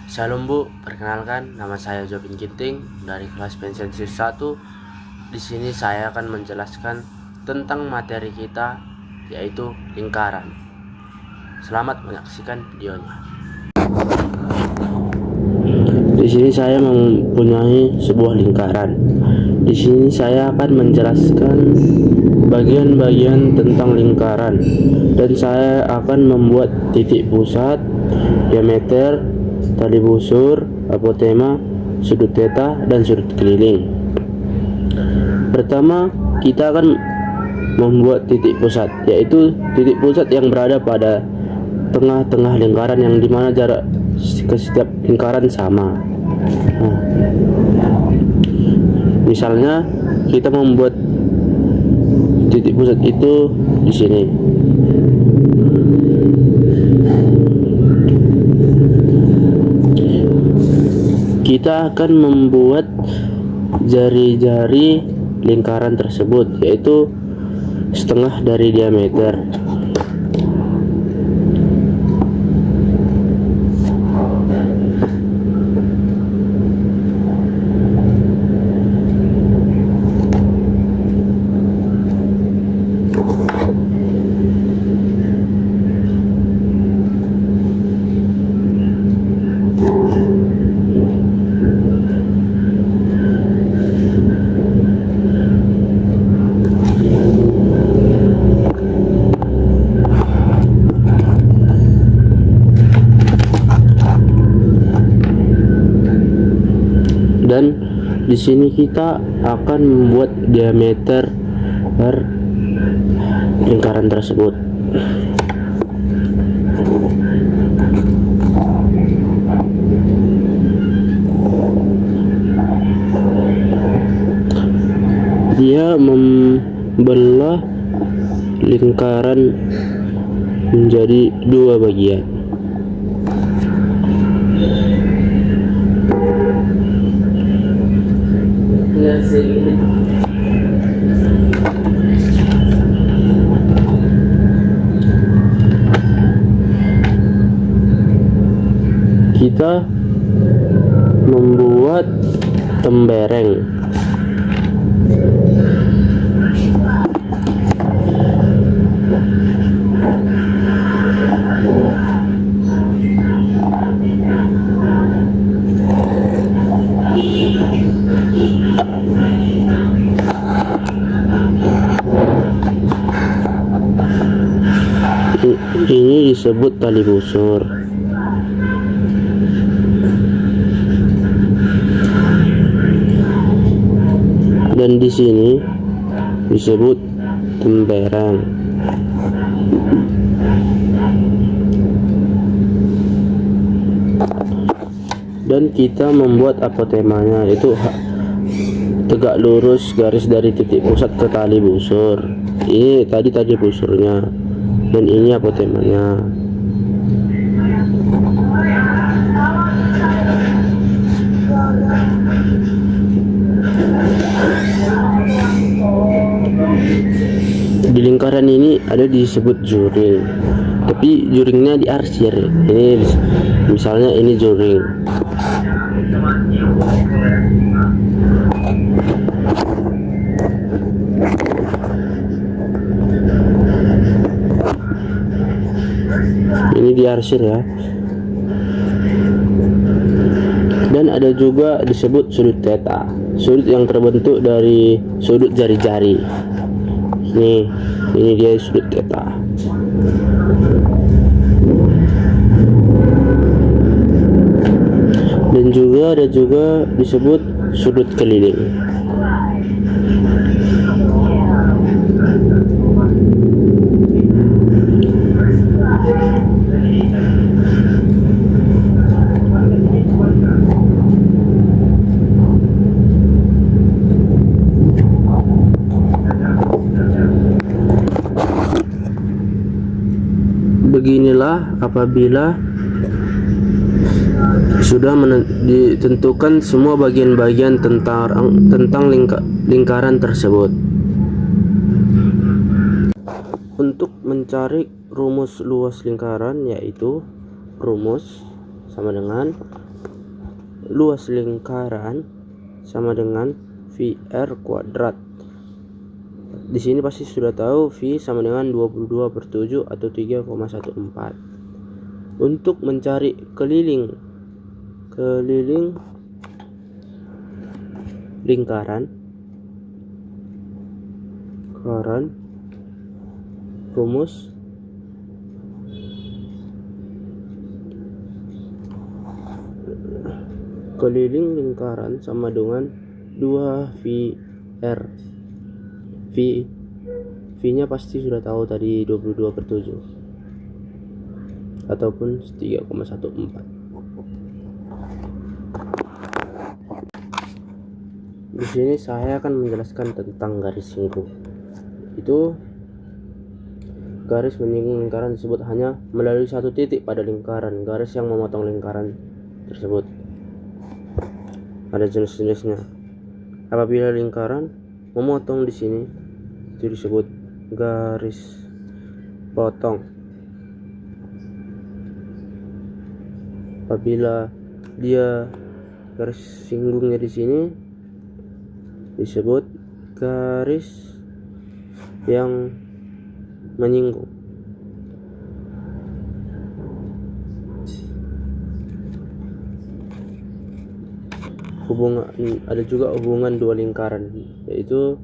Shalom Bu, perkenalkan nama saya Jobin Ginting dari kelas pensiun 1. Di sini saya akan menjelaskan tentang materi kita, yaitu lingkaran. Selamat menyaksikan videonya. Di sini saya mempunyai sebuah lingkaran. Di sini saya akan menjelaskan bagian-bagian tentang lingkaran, dan saya akan membuat titik pusat, diameter, tali busur, apotema, sudut theta, dan sudut keliling. Pertama, kita akan membuat titik pusat, yaitu titik pusat yang berada pada tengah-tengah lingkaran, yang dimana jarak ke setiap lingkaran sama. Misalnya kita membuat titik pusat itu di sini. Kita akan membuat jari-jari lingkaran tersebut, yaitu setengah dari diameter. Dan di sini kita akan membuat diameter lingkaran tersebut. Dia membelah lingkaran menjadi dua bagian. Kita membuat tembereng. Ini disebut tali busur. Dan di sini disebut tembereng. Dan kita membuat apotemanya, yaitu tegak lurus garis dari titik pusat ke tali busur. Ini tadi busurnya, dan ini apotemanya. Di lingkaran ini ada disebut juring, tapi juringnya diarsir. Ini misalnya ini juring. Ini diarsir ya. Dan ada juga disebut sudut theta, sudut yang terbentuk dari sudut jari-jari. Ini dia sudut theta. Dan juga ada disebut sudut keliling. Beginilah apabila sudah ditentukan semua bagian-bagian tentang lingkaran tersebut. Untuk mencari rumus luas lingkaran, yaitu rumus sama dengan luas lingkaran sama dengan VR kuadrat. Di sini pasti sudah tahu V sama dengan 22/7 atau 3,14. Untuk mencari keliling lingkaran rumus keliling lingkaran sama dengan 2VR. V nya pasti sudah tahu tadi 22/7 ataupun 3,14. Di sini saya akan menjelaskan tentang garis singgung. Itu garis menyinggung lingkaran disebut hanya melalui satu titik pada lingkaran. Garis yang memotong lingkaran tersebut ada jenis-jenisnya. Apabila lingkaran memotong di sini, itu disebut garis potong. Apabila dia garis singgungnya di sini, disebut garis yang menyinggung. Ada juga hubungan dua lingkaran, yaitu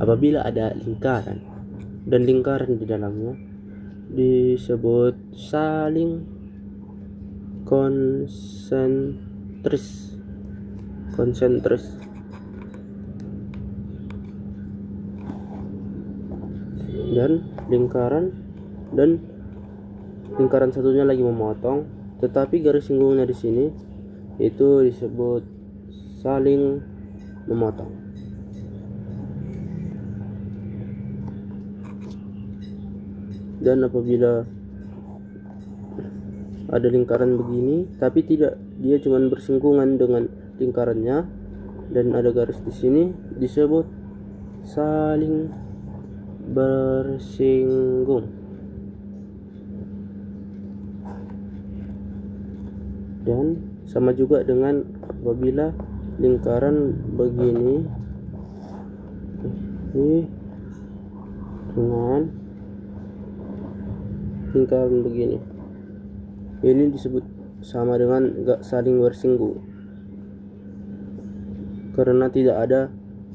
apabila ada lingkaran dan lingkaran di dalamnya disebut saling konsentris. Dan lingkaran satunya lagi memotong, tetapi garis singgungnya di sini itu disebut saling memotong. Dan apabila ada lingkaran begini tapi tidak, dia cuma bersinggungan dengan lingkarannya dan ada garis di sini, disebut saling bersinggung. Dan sama juga dengan apabila lingkaran begini dengan lingkaran begini, ini disebut sama dengan gak saling bersinggung karena tidak ada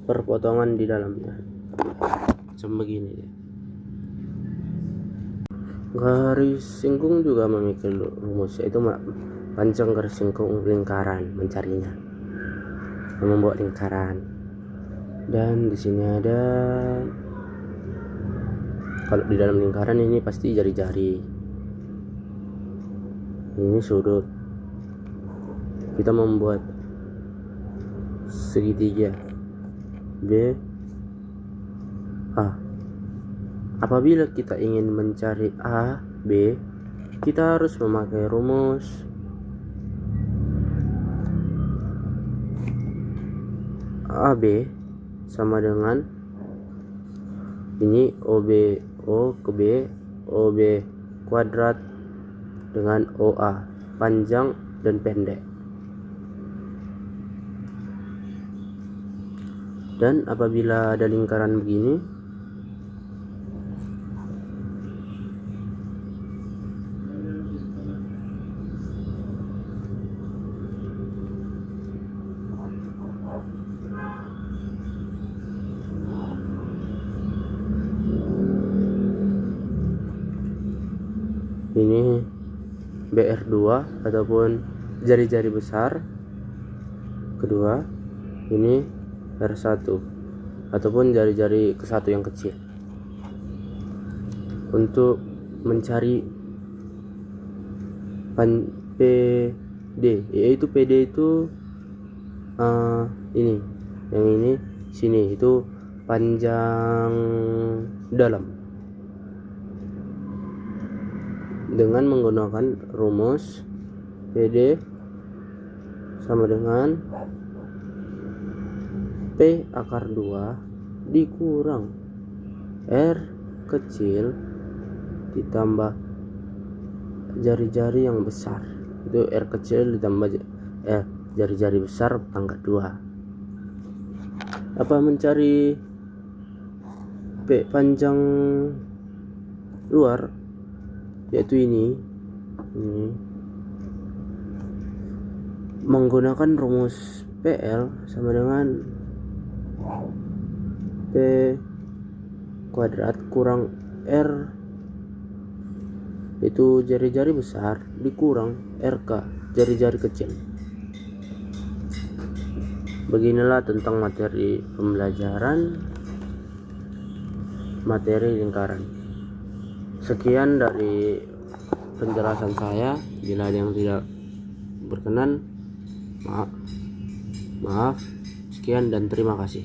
perpotongan di dalamnya. Macam begini ya. Garis singgung juga memiliki rumus, yaitu panjang garis singgung lingkaran, mencarinya membuat lingkaran. Dan di sini ada, kalau di dalam lingkaran ini pasti jari-jari, ini sudut. Kita membuat segitiga B A. Apabila kita ingin mencari A, B, kita harus memakai rumus AB sama dengan ini OB, O ke B, OB kuadrat dengan OA, panjang dan pendek. Dan apabila ada lingkaran begini, ini BR2 ataupun jari-jari besar kedua, ini R1 ataupun jari-jari ke-1 yang kecil. Untuk mencari PD, yaitu PD itu ini, yang ini sini itu panjang dalam, dengan menggunakan rumus PD sama dengan P akar 2 dikurang R kecil ditambah jari-jari yang besar, itu R kecil ditambah jari-jari besar pangkat 2. Apa mencari P panjang luar, yaitu ini menggunakan rumus PL sama dengan P kuadrat kurang R, itu jari-jari besar dikurang RK jari-jari kecil. Beginilah tentang materi pembelajaran materi lingkaran. Sekian dari penjelasan saya. Bila ada yang tidak berkenan, maaf. Sekian dan terima kasih.